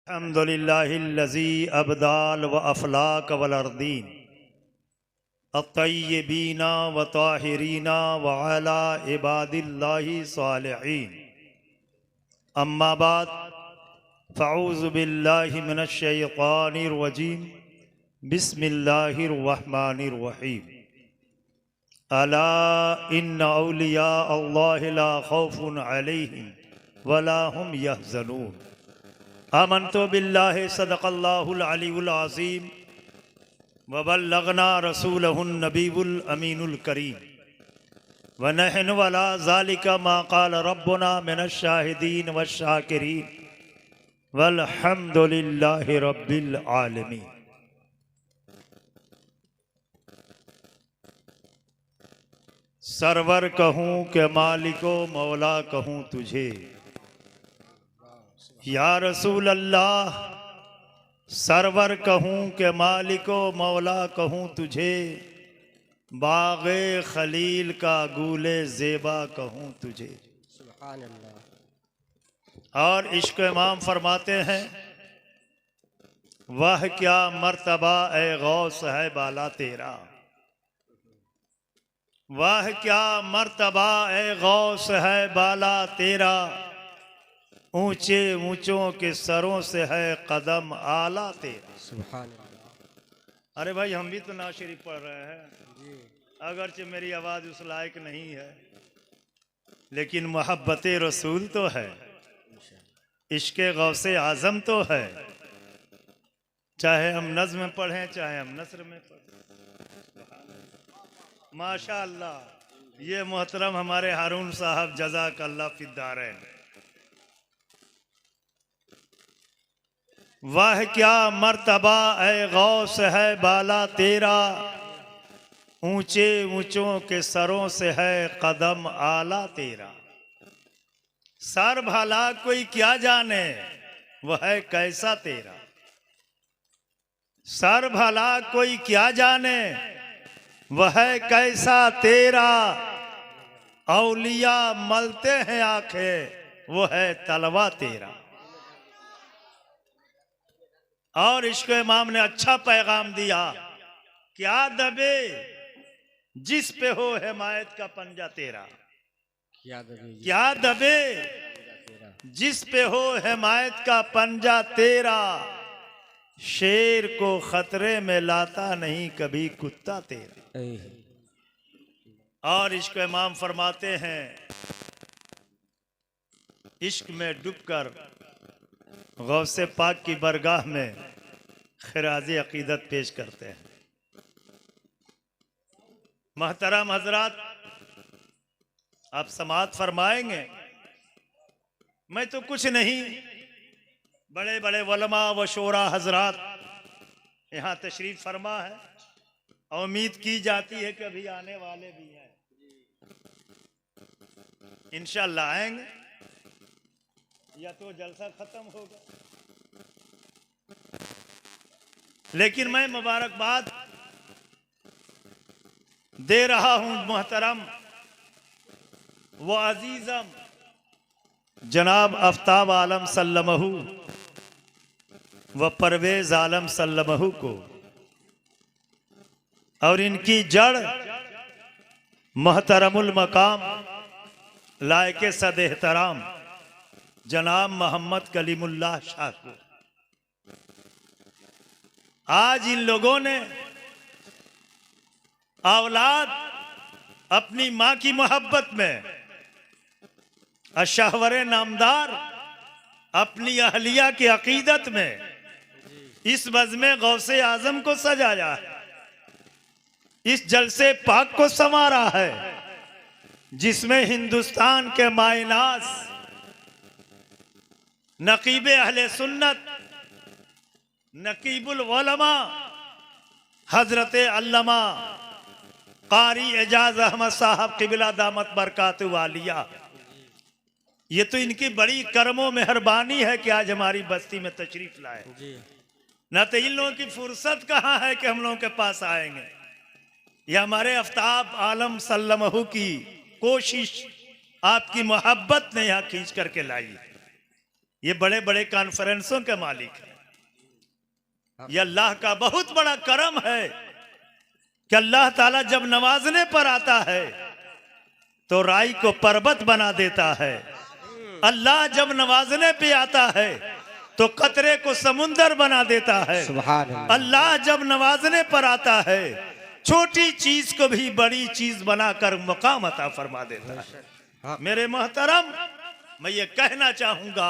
अल्हम्दुलिल्लाहिल्लज़ी अबदाल व अफलाक वल अर्दीन अत्तय्यबीना व ताहिरीना व अला इबादिल्लाहि सालिहीन अम्मा बाद फ़अऊज़ु बिल्लाहि मिनश शैतानिर रजीम बिस्मिल्लाहिर रहमानिर रहीम अला इन्ना औलिया अल्लाहि ला खौफुन अलैहिम वला हुम यहज़नून आमन्तु बिल्लाहि सदक़ल्लाहुल अलीयुल अज़ीम व बल्लगना रसूलहुन नबीयुल अमीनुल करीम व नहनु अला ज़ालिका मा क़ाल रब्बुना मिनश शाहिदीन वश शाकिरीन वल्हम्दुलिल्लाहि रब्बिल आलमीन। सरवर कहूँ के मालिको मौला कहूँ तुझे, या रसूल अल्लाह सरवर कहूँ के मालिको मौला कहूँ तुझे, बाग़े खलील का गूले ज़ेबा कहूँ तुझे। सुभान अल्लाह। और इश्क़ इमाम फरमाते हैं, वह क्या मर्तबा ए गौस है बाला तेरा, वह क्या मर्तबा ए गौस है बाला तेरा, ऊंचे ऊंचों के सरों से है कदम आला तेरा। सुभान अल्लाह। अरे भाई हम भी तो नात शरीफ पढ़ रहे हैं, जी अगरचे मेरी आवाज़ उस लायक नहीं है, लेकिन मोहब्बत रसूल तो है, इश्क़ गौसे आज़म तो है। चाहे हम नज़्म में पढ़ें चाहे हम नस्र में पढ़ें। माशा अल्लाह, ये मोहतरम हमारे हारून साहब जज़ाकल्लाह फिद्दारैन। वह क्या मर्तबा ए गौस है बाला तेरा, ऊंचे ऊंचों के सरों से है कदम आला तेरा। सर भला कोई क्या जाने वह है कैसा तेरा, सर भला कोई क्या जाने वह है कैसा तेरा, औलिया मलते हैं आंखें वो है तलवा तेरा। और इश्क़ इमाम ने अच्छा पैगाम दिया, क्या दबे जिस पे हो हिमायत का पंजा तेरा, क्या दबे जिस पे हो हिमायत का पंजा तेरा, शेर को खतरे में लाता नहीं कभी कुत्ता तेरा। और इश्क़ इमाम फरमाते हैं, इश्क में डूबकर गौसे पाक की बरगाह में खिराज़े अक़ीदत पेश करते हैं। महतरम हजरात, आप समाअत फरमाएंगे, मैं तो कुछ नहीं, बड़े बड़े उलमा व शोरा हजरात यहाँ तशरीफ फरमा है और उम्मीद की जाती है कि अभी आने वाले भी हैं, इंशाअल्लाह आएंगे या तो जलसा खत्म होगा। लेकिन मैं मुबारकबाद दे रहा हूं मोहतरम व अजीजम जनाब आफ्ताब आलम सल्लमहू व परवेज आलम सल्लमहू को, और इनकी जड़ मोहतरमुल मकाम लायके सद एहतराम जनाब मोहम्मद कलीमुल्लाह शाह को। आज इन लोगों ने औलाद अपनी माँ की मोहब्बत में, अशहवरे नामदार अपनी अहलिया की अकीदत में इस बज़्म गौसे आज़म को सजाया है, इस जलसे पाक को संवारा है, जिसमें हिंदुस्तान के मायनास नकीब अहले सुन्नत नकीबुल उलमा हजरत अल्लामा कारी एजाज अहमद साहब क़िबला दामत बरकातु वालिया, ये तो इनकी बड़ी करमो मेहरबानी है कि आज हमारी बस्ती में तशरीफ लाए। न तो इन लोगों की फुर्सत कहाँ है कि हम लोगों के पास आएंगे, यह हमारे आफ्ताब आलम सल्लमहू की कोशिश, आपकी मोहब्बत ने यहाँ खींच करके लाई है। ये बड़े बड़े कॉन्फ्रेंसों के मालिक हैं। ये अल्लाह का बहुत बड़ा करम है कि अल्लाह ताला जब नवाजने पर आता है तो राई को पर्वत बना देता है। अल्लाह जब नवाजने पे आता है तो कतरे को समुंदर बना देता है। सुभान अल्लाह। अल्लाह जब नवाजने पर आता है छोटी चीज को भी बड़ी चीज बनाकर मुकाम अता फरमा देता है। मेरे मोहतरम, मैं ये कहना चाहूंगा,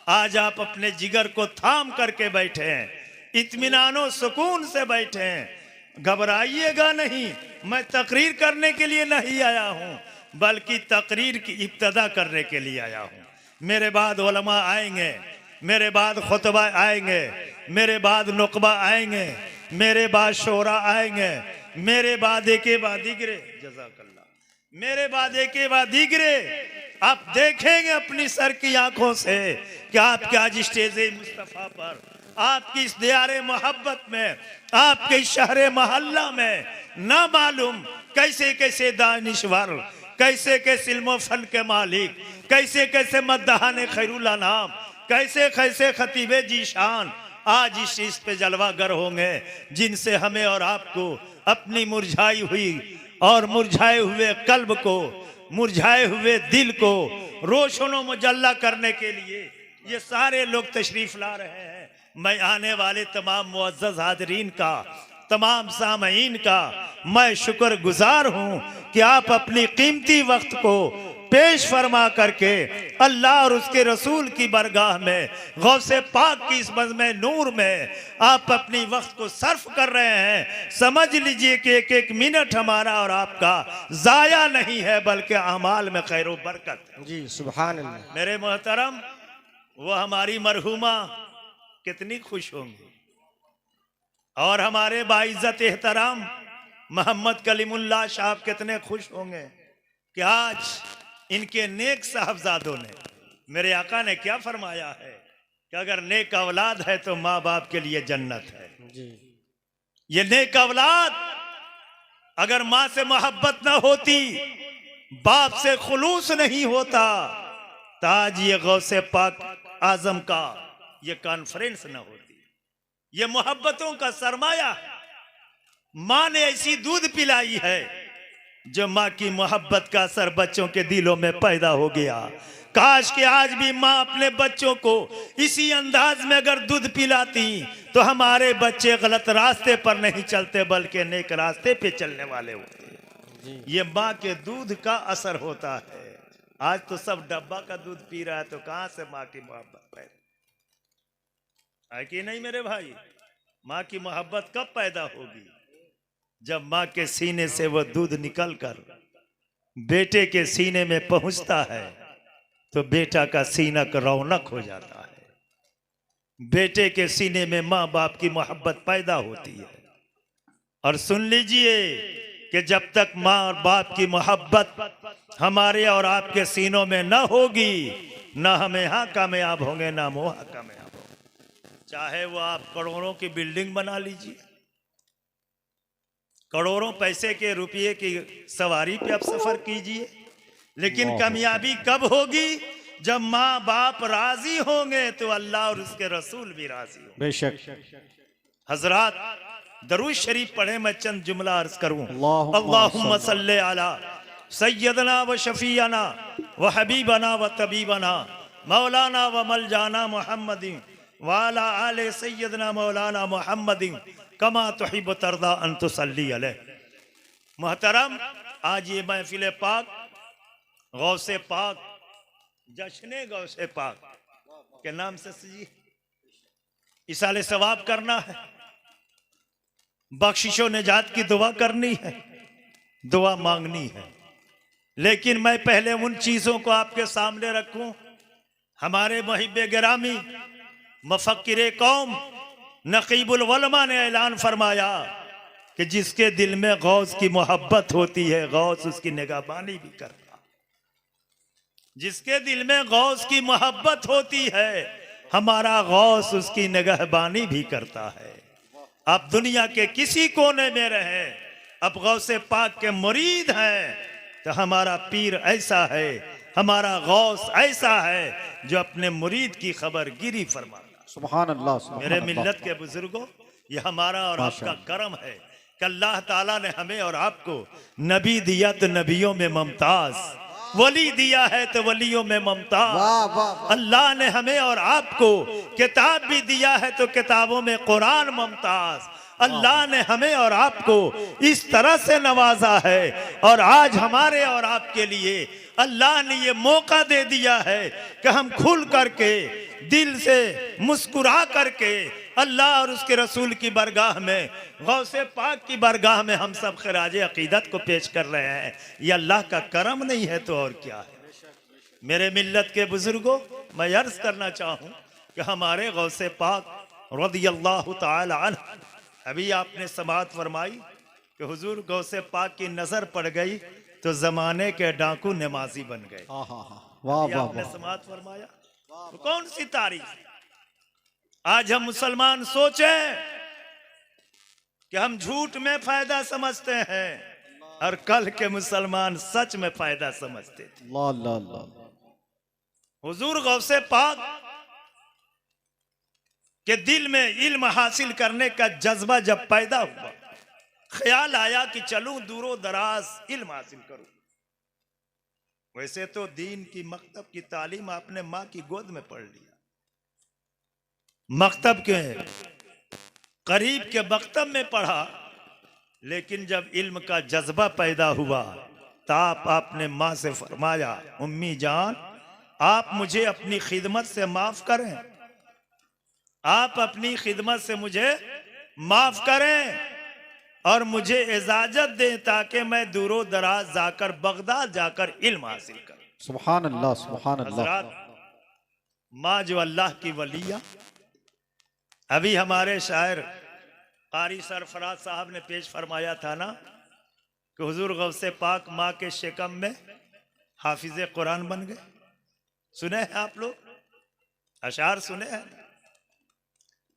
आज आप अपने जिगर को थाम करके बैठे हैं, इत्मीनानो सुकून से बैठे हैं, घबराइएगा नहीं। मैं तकरीर करने के लिए नहीं आया हूं, बल्कि तकरीर की इब्तदा करने के लिए आया हूं। मेरे बाद उलमा आएंगे, मेरे बाद खुतबा आएंगे, मेरे बाद नुकबा आएंगे, मेरे बाद शोरा आएंगे, मेरे बाद एक बाद दिगरे, जज़ाकल्लाह, मेरे बाद एक बाद दिगरे। आप देखेंगे अपनी सर की आंखों से कि आपके आज स्टेज मुस्तफा पर, आपकी इस दियारे मोहब्बत में, आपके इस शहरे मोहल्ला में ना मालूम कैसे कैसे दानिश्वर, कैसे कैसे इल्म फन के मालिक, कैसे कैसे मद्दहाने खैरुल्ला नाम, कैसे कैसे खतीबे जीशान आज इस चीज पे जलवागर होंगे, जिनसे हमें और आपको अपनी मुरझाई हुई और मुरझाए हुए कल्ब को, मुरझाए हुए दिल को रोशनो मुजल्ला करने के लिए ये सारे लोग तशरीफ ला रहे हैं। मैं आने वाले तमाम मुअज़्ज़ज़ हाज़रीन का, तमाम सामईन का मैं शुक्र गुजार हूँ कि आप अपनी कीमती वक्त को पेश फरमा करके अल्लाह और उसके रसूल की बरगाह में, गौसे पाक की इस बज़्म नूर में आप अपनी वक्त को सर्फ कर रहे हैं। समझ लीजिए कि एक एक मिनट हमारा और आपका ज़ाया नहीं है, बल्कि अमाल में खैर व बरकत है। जी सुभान अल्लाह। मेरे मोहतरम, वो हमारी मरहुमा कितनी खुश होंगी और हमारे बाइज्जत एहतराम मोहम्मद कलीमुल्लाह साहब कितने खुश होंगे कि आज इनके नेक साहबजादों ने, मेरे आका ने क्या फरमाया है कि अगर नेक औलाद है तो माँ बाप के लिए जन्नत है। जी। ये नेक औलाद अगर माँ से मोहब्बत ना होती, बाप से खुलूस नहीं होता, तो आज ये गौसे पाक आजम का ये कॉन्फ्रेंस ना होती। ये मोहब्बतों का सरमाया है। माँ ने ऐसी दूध पिलाई है जो माँ की मोहब्बत का असर बच्चों के दिलों में पैदा हो गया। काश कि आज भी माँ अपने बच्चों को इसी अंदाज में अगर दूध पिलाती तो हमारे बच्चे गलत रास्ते पर नहीं चलते, बल्कि नेक रास्ते पे चलने वाले होते। ये माँ के दूध का असर होता है। आज तो सब डब्बा का दूध पी रहा है, तो कहां से माँ की मोहब्बत पैदा है कि नहीं मेरे भाई? माँ की मोहब्बत कब पैदा होगी? जब माँ के सीने से वो दूध निकलकर बेटे के सीने में पहुंचता है तो बेटा का सीना का रौनक हो जाता है। बेटे के सीने में माँ बाप की मोहब्बत पैदा होती है। और सुन लीजिए कि जब तक माँ और बाप की मोहब्बत हमारे और आपके सीनों में न होगी, न हम यहाँ कामयाब होंगे, ना हम वहाँ कामयाब होंगे। चाहे वो आप करोड़ों की बिल्डिंग बना लीजिए, करोड़ों पैसे के रुपये की सवारी पे आप सफर कीजिए, लेकिन कामयाबी कब होगी? जब माँ बाप राजी होंगे तो अल्लाह और उसके रसूल भी राजी होंगे। बेशक। हजरात, दरूद शरीफ पढ़े, मैं चंद जुमला अर्ज करूं। अल्लाहुम्मा सल्ले अला सैयदना व शफीना व हबीबना व तबीबना मौलाना व मलजाना मुहम्मदिन व अला आले सैयदना मौलाना मुहम्मदिन कमा तुहिब तरदा अन तुसल्ली अलैह। मोहतरम, आज ये महफिल पाक, गौसे पाक, जश्न गौसे पाक के नाम से सजी, इसाले सवाब करना है, बख्शिशो निजात की दुआ करनी है, दुआ मांगनी है। लेकिन मैं पहले उन चीजों को आपके सामने रखूं। हमारे मुहिब्बे गिरामी मुफक्किरे कौम नकीबुल उलमा ने ऐलान फरमाया कि जिसके दिल में गौस की मोहब्बत होती है, गौस उसकी निगाहबानी भी करता। जिसके दिल में गौस की मोहब्बत होती है, हमारा गौस उसकी निगाहबानी भी करता है। आप दुनिया के किसी कोने में रहे, अब गौसे पाक के मुरीद हैं तो हमारा पीर ऐसा है हमारा गौस ऐसा है जो अपने मुरीद की खबर गिरी फरमाता। सुभान अल्लाह, सुभान मेरे अल्लाह। मिल्लत के बुजुर्गों, ये हमारा और आपका करम है कि अल्लाह ताला ने हमें और आपको नबी दिया तो नबियों में मुमताज, वली दिया है तो वलियों में मुमताज। वाह वाह वाह। अल्लाह ने हमें और आपको किताब भी दिया है तो किताबों में कुरान मुमताज। अल्लाह ने हमें और आपको इस तरह से नवाजा है और आज हमारे और आपके लिए अल्लाह ने ये मौका दे दिया है कि हम खुल करके दिल से मुस्कुरा करके अल्लाह और उसके रसूल की बरगाह में, गौसे पाक की बरगाह में हम सब खराज अकीदत को पेश कर रहे हैं। ये अल्लाह का करम नहीं है तो और क्या है। मेरे मिल्लत के बुजुर्गों, मैं अर्ज करना चाहूँ कि हमारे गौसे पाक रज़ियल्लाहु ताला अन्हु, अभी आपने समाअत फरमाई कि हुजूर गौसे पाक की नजर पड़ गई तो जमाने के डाकू नमाजी बन गए। हाँ हाँ हाँ, वाह ये वाह आपने वाह। समाअत फरमाया, तो कौन सी तारीफ। आज हम मुसलमान सोचें कि हम झूठ में फायदा समझते हैं और कल के मुसलमान सच में फायदा समझते थे। अल्लाह अल्लाह अल्लाह। हुजूर गौसे पाक के दिल में इल्म हासिल करने का जज्बा जब पैदा हुआ, ख्याल आया कि चलूं दूरो दराज इल्म हासिल करूं। वैसे तो दीन की मकतब की तालीम आपने माँ की गोद में पढ़ लिया, मकतब के करीब के मकतब में पढ़ा, लेकिन जब इल्म का जज्बा पैदा हुआ तो आपने माँ से फरमाया, उम्मी जान आप मुझे अपनी खिदमत से माफ करें, आप अपनी खिदमत से मुझे माफ करें और मुझे इजाजत दें ताकि मैं दूरो दराज जाकर बगदाद जाकर इल्म हासिल करूं। सुभान अल्लाह, सुभान अल्लाह। हजरात, माँ जो अल्लाह की वलिया, अभी हमारे शायर कारी सरफराज साहब ने पेश फरमाया था ना कि हुजूर गौसे पाक माँ के शिकम में हाफिज कुरान बन गए। सुने हैं आप लोग अशार, सुने हैं?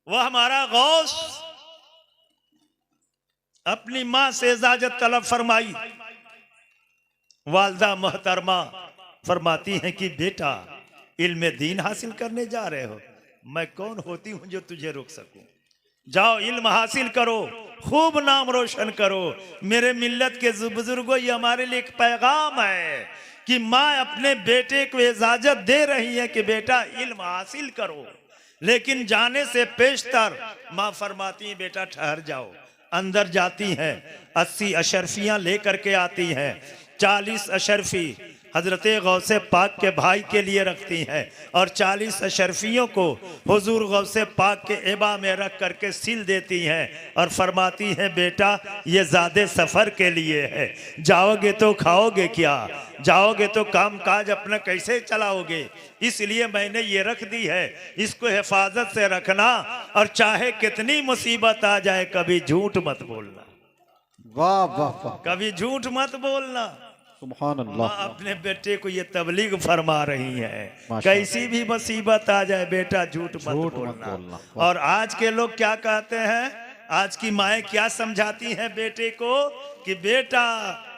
वह हमारा गौस अपनी माँ से इजाजत तलब फरमाई। वालदा मोहतरमा फरमाती हैं कि बेटा इल्म दीन हासिल करने जा रहे हो, मैं कौन होती हूं जो तुझे रोक सकूं। जाओ इल्म हासिल करो, खूब नाम रोशन करो। मेरे मिल्लत के बुजुर्गों, ये हमारे लिए एक पैगाम है कि माँ अपने बेटे को इजाजत दे रही है कि बेटा इल्म हासिल करो, लेकिन जाने से पेशतर माँ फरमाती है बेटा ठहर जाओ। अंदर जाती हैं, 80 अशरफियां लेकर के आती हैं, 40 अशरफी हजरत गौसे पाक के भाई के लिए रखती हैं और 40 अशरफियों को हुजूर गौसे पाक के एबा में रख करके सिल देती हैं और फरमाती हैं बेटा ये ज़्यादा सफ़र के लिए है, जाओगे तो खाओगे क्या, जाओगे तो काम काज अपना कैसे चलाओगे, इसलिए मैंने ये रख दी है, इसको हिफाजत से रखना और चाहे कितनी मुसीबत आ जाए कभी झूठ मत बोलना। वाह वाह वाह, कभी झूठ मत बोलना। सुभान माँ अल्लाह। अपने बेटे को ये तबलीग फरमा रही है, माशाअल्लाह। कैसी भी मुसीबत आ जाए बेटा झूठ मत बोलना। और आज के लोग क्या कहते हैं, आज की माएँ क्या समझाती हैं बेटे को कि बेटा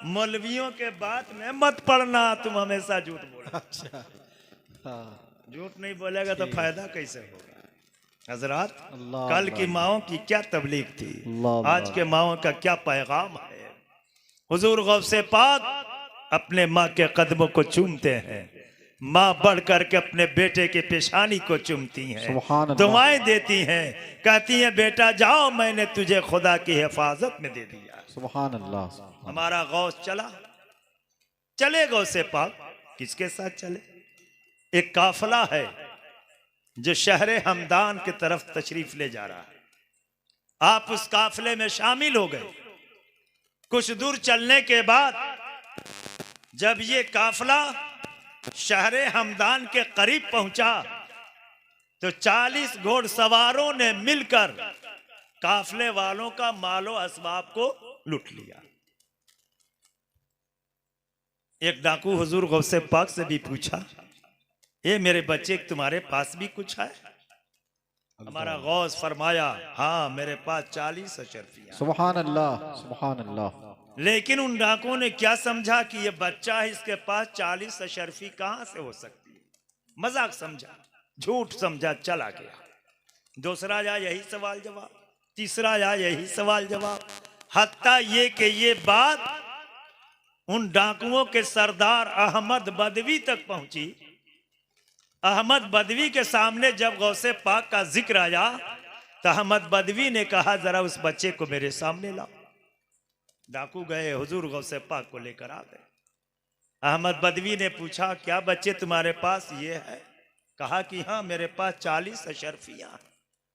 मौलवियों के बात में मत पढ़ना, तुम हमेशा झूठ बोलना। अच्छा, हाँ, झूठ नहीं बोलेगा तो फायदा कैसे होगा। हजरात, अल्लाह कल की माओं की क्या तबलीग थी, अल्लाह आज के माओं का क्या पैगाम है। हुजूर गौसे पाक अपने माँ के कदमों को चूमते हैं, माँ बढ़ करके अपने बेटे के पेशानी को चूमती हैं, सुभान अल्लाह। दुआएं देती हैं, कहती हैं बेटा जाओ मैंने तुझे खुदा की हिफाजत में दे दिया। सुभान अल्लाह। हमारा गौस चला, चले गौसे पाक किसके साथ चले, एक काफिला है जो शहर हमदान की तरफ तशरीफ ले जा रहा है। आप उस काफिले में शामिल हो गए। कुछ दूर चलने के बाद जब ये काफिला शहर हमदान के करीब पहुंचा तो 40 घोड़सवारों ने मिलकर काफिले वालों का मालो असबाब को लूट लिया। एक डाकू हुजूर गौसे पाक से भी पूछा, ये मेरे बच्चे तुम्हारे पास भी कुछ है? हमारा गौस फरमाया, हाँ मेरे पास 40 अशरफियां। सुभान अल्लाह, सुभान अल्लाह। लेकिन उन डाकुओं ने क्या समझा कि ये बच्चा है, इसके पास 40 अशरफी कहां से हो सकती है। मजाक समझा, झूठ समझा, चला गया। दूसरा या यही सवाल जवाब, तीसरा या यही सवाल जवाब, हत्ता ये कि ये बात उन डाकुओं के सरदार अहमद बदवी तक पहुंची। अहमद बदवी के सामने जब गौसे पाक का जिक्र आया तो अहमद बदवी ने कहा जरा उस बच्चे को मेरे सामने लाओ। डाकू गए, हुजूर गौसे पाक को लेकर आ गए। अहमद बदवी ने पूछा क्या बच्चे तुम्हारे पास ये है? कहा कि हाँ मेरे पास 40 अशरफियां।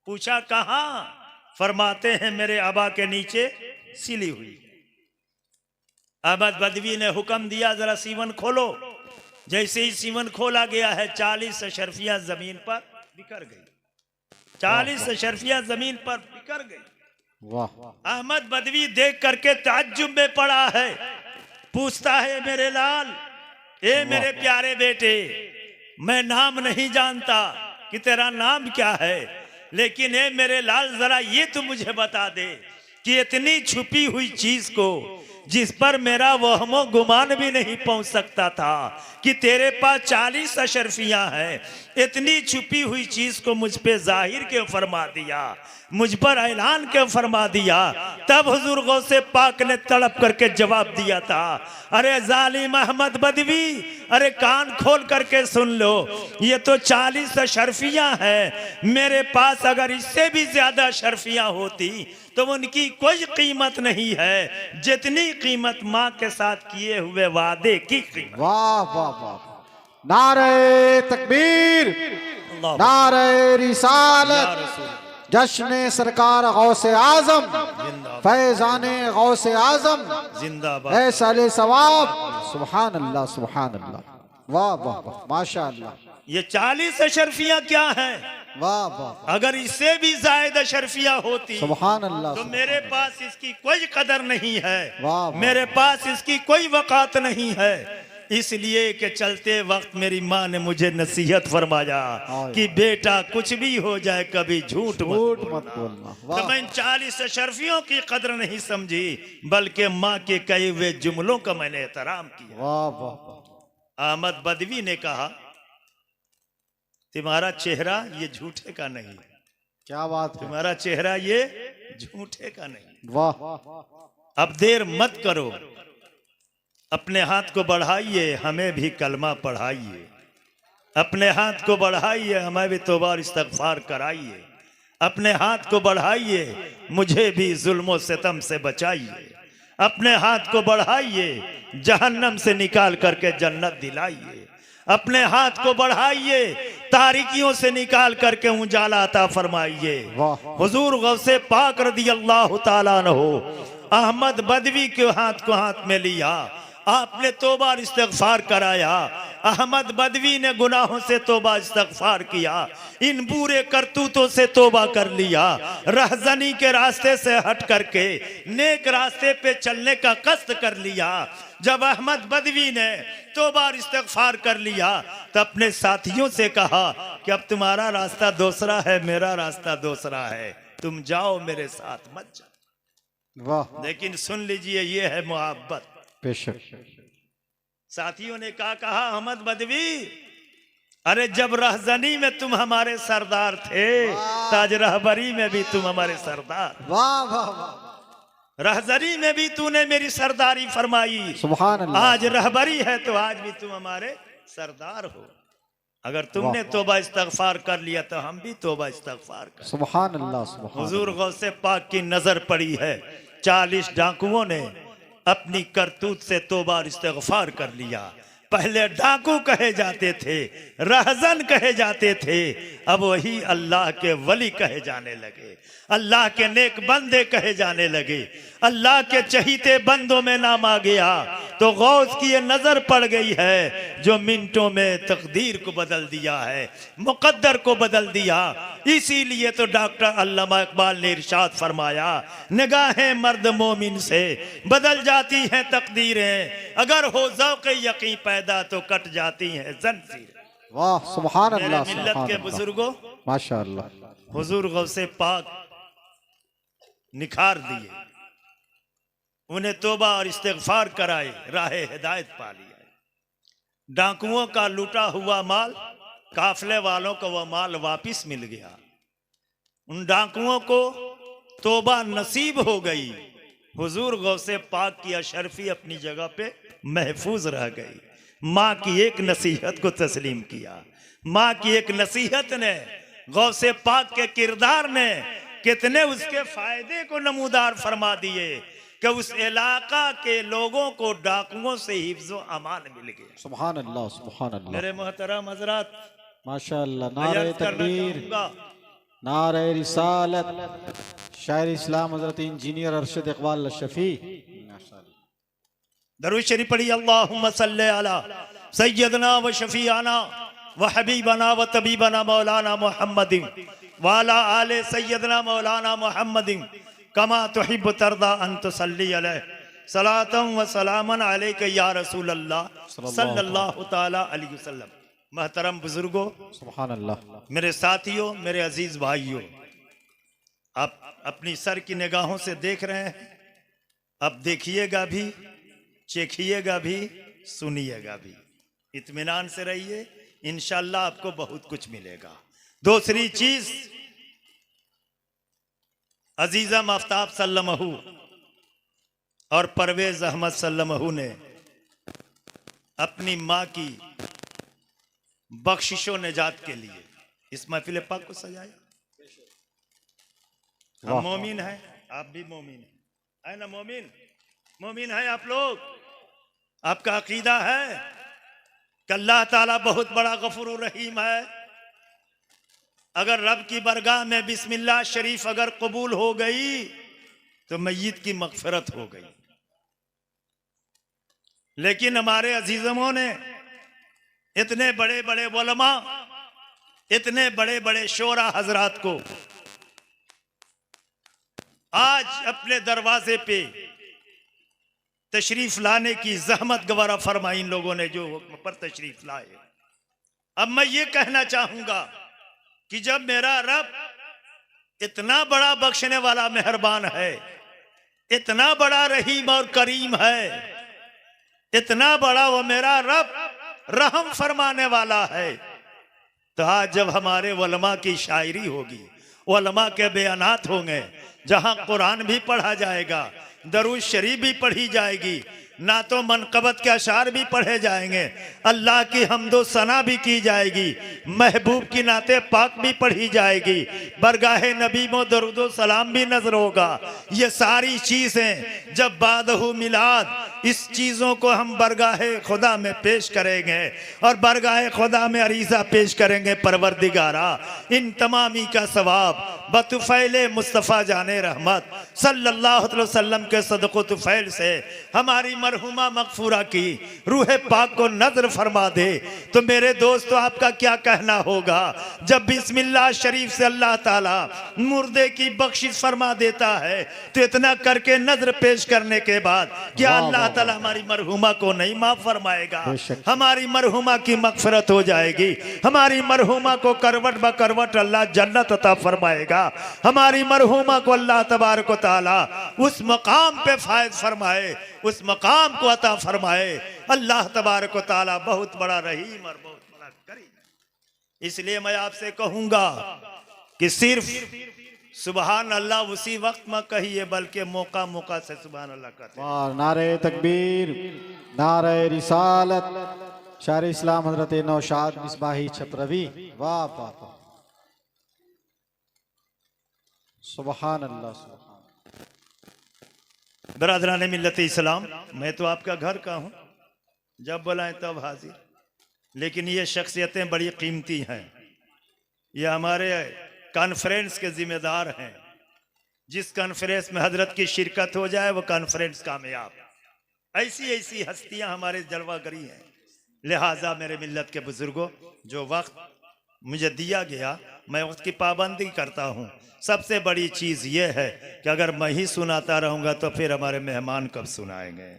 पूछा कहाँ? फरमाते हैं मेरे अबा के नीचे सिली हुई। अहमद बदवी ने हुक्म दिया जरा सीवन खोलो। जैसे ही सीवन खोला गया है 40 अशरफियां जमीन पर बिखर गई। 40 अशरफियां जमीन पर बिखर गई। वाह। अहमद बदवी देख करके ताज्जुब में पड़ा है। पूछता है मेरे लाल, ए मेरे प्यारे बेटे, मैं नाम नहीं जानता कि तेरा नाम क्या है, लेकिन ए मेरे लाल जरा ये तो मुझे बता दे कि इतनी छुपी हुई चीज को जिस पर मेरा वहमो गुमान भी नहीं पहुंच सकता था कि तेरे पास 40 अशरफियां हैं, इतनी छुपी हुई चीज को मुझ पे जाहिर क्यों फरमा दिया, मुझ पर ऐलान क्यों फरमा दिया? तब हुजूर गौसे पाक ने तड़प करके जवाब दिया था, अरे जालिम अहमद बदवी, अरे कान खोल करके सुन लो, ये तो 40 अशरफियां हैं। मेरे पास अगर इससे भी ज्यादा अशरफियां होती तो उनकी कोई कीमत नहीं है जितनी कीमत माँ के साथ किए हुए वादे की कीमत। वाह वाह वाह। नारे तकबीर, नारे रिसालत, जश्न सरकार गौसे आजम, फैजाने गौसे आजम जिंदाबाद, ऐसा सवाब। सुभान अल्लाह, सुभान अल्लाह। वाह वाह वाह, माशा अल्लाह। ये 40 अशरफियां क्या हैं? वाह वाह, अगर इससे भी ज्यादा अशरफियां होती सुभान अल्लाह। तो मेरे पास इसकी कोई कदर नहीं है, वाह वाह। मेरे पास इसकी कोई वकात नहीं है। इसलिए कि चलते वक्त मेरी माँ ने मुझे नसीहत फरमाया कि बेटा कुछ भी हो जाए कभी झूठ मत बोलना। तो मैं 40 अशरफियों की कदर नहीं समझी, बल्कि माँ के कहे हुए जुमलों का मैंने एहतराम किया। वाह वाह। अहमद बदवी ने कहा तुम्हारा चेहरा ये झूठे का नहीं, क्या बात है, तुम्हारा चेहरा ये झूठे का नहीं। वाह। अब देर मत करो, अपने हाथ को बढ़ाइए, हमें भी कलमा पढ़ाइए। अपने हाथ को बढ़ाइए, हमें भी तौबा और इस्तगफार कराइए। अपने हाथ को बढ़ाइए, मुझे भी जुल्म सितम से बचाइए। अपने हाथ को बढ़ाइए, जहन्नम से निकाल करके जन्नत दिलाइए। अपने हाथ को बढ़ाइए, तारीकियों से निकाल करके उजाला अता फरमाइए। हुजूर गौसे पाक रदी अल्लाह ताला अन्हु अहमद बदवी के हाथ को हाथ में लिया, आपने तौबा और इस्तगफार कराया। अहमद बदवी ने गुनाहों से तौबा इस्तगफार किया, इन बुरे करतूतों से तौबा कर लिया, रहजनी के रास्ते से हट करके नेक रास्ते पे चलने का कष्ट कर लिया। जब अहमद बदवी ने तौबा और इस्तगफार कर लिया तो अपने साथियों से कहा कि अब तुम्हारा रास्ता दूसरा है, मेरा रास्ता दूसरा है, तुम जाओ मेरे साथ मत जाओ। वाह। लेकिन सुन लीजिए, ये है मोहब्बत। बेशक। साथियों ने कहा अहमद बदवी, अरे जब रहजनी में तुम हमारे सरदार थे, ताज रहबरी में भी तुम हमारे सरदार। वाह वाह वाह। रहजनी में भी तूने मेरी सरदारी फरमाई, सुभान अल्लाह। आज रहबरी है तो आज भी तुम हमारे सरदार हो। अगर तुमने तौबा इस्तगफार कर लिया तो हम भी तौबा इस्तगफार कर। सुभान अल्लाह, सुभान। हुजूर गौसे पाक की नजर पड़ी है, 40 डाकुओं ने अपनी करतूत से तौबा और इस्तगफार कर लिया। पहले डाकू कहे जाते थे, रहजन कहे जाते थे, अब वही अल्लाह के वली कहे जाने लगे, अल्लाह के नेक बंदे कहे जाने लगे। अल्लाह के चहीते बंदों में नाम आ गया तो गौस की ये नजर पड़ गई है जो मिनटों में तकदीर को बदल दिया है, मुकद्दर को बदल दिया। इसीलिए तो डॉक्टर अल्लामा इकबाल ने इरशाद फरमाया, निगाहें मर्द मोमिन से बदल जाती हैं तकदीरें, अगर हो ज़ौक़ यकीन पैदा तो कट जाती हैं जंजीरें। वाह, सुभान अल्लाह। मेरे मिल्लत के बुजुर्गों, माशाअल्लाह। हुजूर गौसे पाक निखार दिए, उन्हें तौबा और इस्तिग़फ़ार कराए, राह हिदायत पा लिया। डाकुओं का लूटा हुआ माल, काफले वालों को वह माल वापिस मिल गया। उन डाकुओं को तौबा नसीब हो गई। हुजूर गौसे पाक की अशरफी अपनी जगह पे महफूज रह गई। माँ की एक नसीहत को तस्लीम किया। माँ की एक नसीहत ने, गौसे पाक के किरदार ने कितने उसके फायदे को नमूदार फरमा दिए कि उस इलाका के लोगों को डाकुओं से हिफ्ज़ो अमान मिल गया। सुभान अल्लाह, सुभान अल्लाह। मेरे मोहतरम हजरात, माशाअल्लाह। मैं नारे अर्ज़ करना तकबीर, चाहूँगा, नारे रिसालत, शायर इस्लाम हजरत इंजीनियर अरशद इकबाल शफी। दरूद शरीफ पढ़ी। अल्लाहुम्मा सल्ले अला सय्यदना व शफीआना व हबीबना व तबीबना मौलाना मुहम्मदिन व अला आले सय्यदना मौलाना मुहम्मदिन कमा तुहिब्बु तरदा अन तुसल्ली अलैहि सलातन व सलामन अलैका या रसूल अल्लाह सल्लल्लाहु तआला अलैहि वसल्लम। महतरम बुजुर्गों, सुभान अल्लाह। मेरे साथियों, मेरे अजीज भाइयों, आप अपनी सर की निगाहों से देख रहे हैं। अब देखिएगा भी, चेखिएगा भी, सुनिएगा भी। इत्मीनान से रहिए, इंशाअल्लाह आपको बहुत कुछ मिलेगा। दूसरी चीज, अजीजा आफ्ताब सल्लमहू और परवेज अहमद सल्लमहू ने अपनी माँ की बख्शिशो निजात के लिए इस महफिल पाक को सजाया। हम मोमिन हैं, आप भी मोमिन हैं, है ना? मोमिन मोमिन है आप लोग। आपका अकीदा है कि अल्लाह ताला बहुत बड़ा गफूर रहीम है। अगर रब की बरगाह में बिस्मिल्लाह शरीफ अगर कबूल हो गई तो मय्यत की मगफिरत हो गई। लेकिन हमारे अजीजमों ने, इतने बड़े बड़े उलमा, इतने बड़े बड़े शोरा हजरात को आज अपने दरवाजे पे तशरीफ लाने की जहमत गवारा फरमाई इन लोगों ने, जो हुक्म पर तशरीफ लाए। अब मैं ये कहना चाहूंगा कि जब मेरा रब इतना बड़ा बख्शने वाला मेहरबान है, इतना बड़ा रहीम और करीम है, इतना बड़ा वो मेरा रब रहम फरमाने वाला है, तो आज जब हमारे उलमा की शायरी होगी, उलमा के बयानात होंगे, जहां कुरान भी पढ़ा जाएगा, दरूद शरीफ भी पढ़ी जाएगी, ना तो मनकबत के अशार भी पढ़े जाएंगे, अल्लाह की हम्दो सना भी की जाएगी, महबूब की नाते पाक भी पढ़ी जाएगी, बरगाहे नबी में दरूदो सलाम भी नजर होगा। ये सारी चीजें जब बादहू मिलाद, इस चीजों को हम बरगाहे खुदा में पेश करेंगे और बरगाहे खुदा में अरीजा पेश करेंगे। परवरदिगारा, इन तमामी का सवाब बतुफैल मुस्तफ़ा जाने रहमत सल्लल्लाहु अलैहि वसल्लम के सदक़ो तुफैल से हमारी मरहुमा मगफूरा की रूह पाक को नजर फरमा दे। तो मेरे दोस्तों, आपका क्या कहना होगा जब बिस्मिल्लाह शरीफ से अल्लाह ताला मुर्दे की बख्शिश फरमा देता है, तो इतना करके नजर पेश करने के बाद क्या अल्लाह ताला हमारी मरहुमा को नहीं माफ फरमाएगा? हमारी मरहुमा की मगफिरत हो जाएगी, हमारी मरहुमा को करवट ब करवट अल्लाह जन्नत अता फरमाएगा, हमारी मरहुमा को अल्लाह तबारक व तआला उस मकाम पे फायद फरमाए, उस मकाम को अता फरमाए। अल्लाह तबारक व तआला बहुत बड़ा रहीम और बहुत बड़ा करीम है। इसलिए मैं आपसे कहूंगा कि सिर्फ सुबहान अल्लाह उसी वक्त में कहिए, बल्कि मौका मौका से सुबहान अल्लाह कहते हैं। नारे तकबीर, नारे रिसालत, शायर इस्लाम हजरत नौशाद मिसबाही छतरवी। वाह वाह वाह, सुबहान अल्लाह, सुबहान। बरादरान मिल्लत इस्लाम, मैं तो आपका घर का हूँ, जब बुलाएं तब हाजिर। लेकिन ये शख्सियतें बड़ी कीमती हैं, ये हमारे कॉन्फ्रेंस के जिम्मेदार हैं। जिस कॉन्फ्रेंस में हजरत की शिरकत हो जाए वो कॉन्फ्रेंस कामयाब। ऐसी ऐसी हस्तियां हमारे जलवागरी हैं। लिहाजा मेरे मिल्लत के बुजुर्गों, जो वक्त मुझे दिया गया, मैं वक्त की पाबंदी करता हूँ। सबसे बड़ी चीज़ ये है कि अगर मैं ही सुनाता रहूँगा तो फिर हमारे मेहमान कब सुनाएंगे?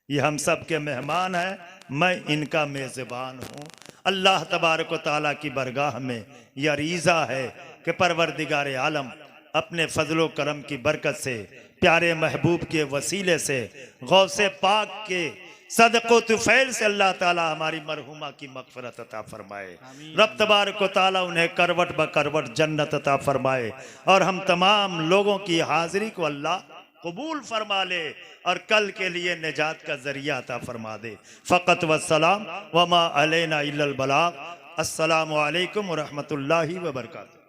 ये हम सब के मेहमान हैं, मैं इनका मेज़बान हूँ। अल्लाह तबारक व तआला की बरगाह में यह रीज़ा है कि परवरदिगार आलम अपने फजलो करम की बरकत से, प्यारे महबूब के वसीले से, गौसे पाक के सदक़ो तुफैल से अल्लाह ताला हमारी मरहुमा की मग़फ़िरत अता फरमाए। रब तबारक व तआला उन्हें करवट ब करवट जन्नत अता फरमाए और हम तमाम लोगों की हाज़िरी को अल्लाह कबूल फरमा ले और कल के लिए निजात का ज़रिया अता फरमा दे। फ़क़त वस्सलाम वमा अलैना इल्लल बलाग। अस्सलामु अलैकुम व रहमतुल्लाहि व बरकातुहू।